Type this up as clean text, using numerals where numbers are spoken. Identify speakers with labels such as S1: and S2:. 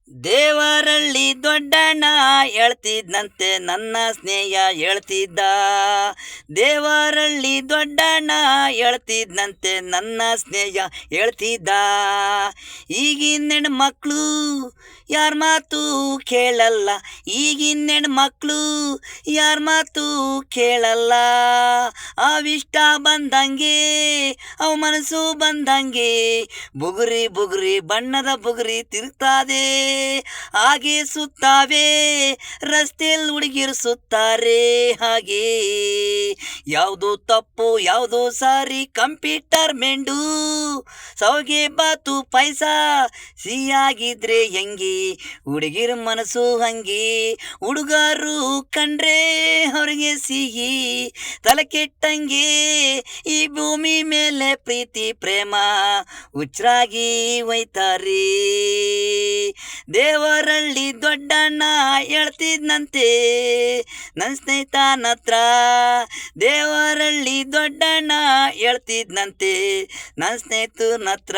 S1: ದೇವರಳ್ಳಿ ದೊಡ್ಡಣ್ಣ ಹೇಳ್ತಿದ್ನಂತೆ ನನ್ನ ಸ್ನೇಹ ಹೇಳ್ತಿದ್ದ. ದೇವರಳ್ಳಿ ದೊಡ್ಡಣ್ಣ ಹೇಳ್ತಿದ್ನಂತೆ ನನ್ನ ಸ್ನೇಹ ಹೇಳ್ತಿದ್ದ. ಈಗಿನ ಹೆಣ್ಮಕ್ಳು ಯಾರ ಮಾತು ಕೇಳಲ್ಲ, ಈಗಿನ ಹೆಣ್ಮಕ್ಳು ಯಾರ ಮಾತು ಕೇಳಲ್ಲ. ಅವಿಷ್ಟ ಬಂದಂಗೆ ಅವ ಮನಸ್ಸು ಬಂದಂಗೆ ಬುಗುರಿ ಬುಗುರಿ ಬಣ್ಣದ ಬುಗುರಿ ತಿರುಗ್ತಾದೆ. ಹಾಗೆ ಸುತ್ತಾವೆ ರಸ್ತೆಯಲ್ಲಿ ಹುಡುಗಿರು ಸುತ್ತಾರೆ ಹಾಗೆ. ಯಾವುದು ತಪ್ಪು ಯಾವುದು ಸಾರಿ ಕಂಪ್ಯೂಟರ್ ಮೆಂಡು ಸೌಗೆ ಬಾತು ಪೈಸ ಸಿಹಿಯಾಗಿದ್ರೆ ಹೆಂಗೆ ಹುಡುಗಿರ ಮನಸ್ಸು ಹಂಗೆ. ಹುಡುಗರು ಕಂಡ್ರೆ ಅವ್ರಿಗೆ ಸಿಹಿ ತಲೆ ಕೆಟ್ಟಂಗೆ ಈ ಭೂಮಿ ಮೇಲೆ ಪ್ರೀತಿ ಪ್ರೇಮ ಹುಚ್ಚರಾಗಿ ಒಯ್ತಾರೆ. ದೇವರಳ್ಳಿ ದೊಡ್ಡಣ್ಣ ಹೇಳ್ತಿದ್ನಂತೆ ನನ್ನ ಸ್ನೇಹಿತನತ್ರ. ದೇವರಳ್ಳಿ ದೊಡ್ಡಣ್ಣ ಹೇಳ್ತಿದ್ನಂತೆ ನನ್ನ ಸ್ನೇಹಿತನತ್ರ.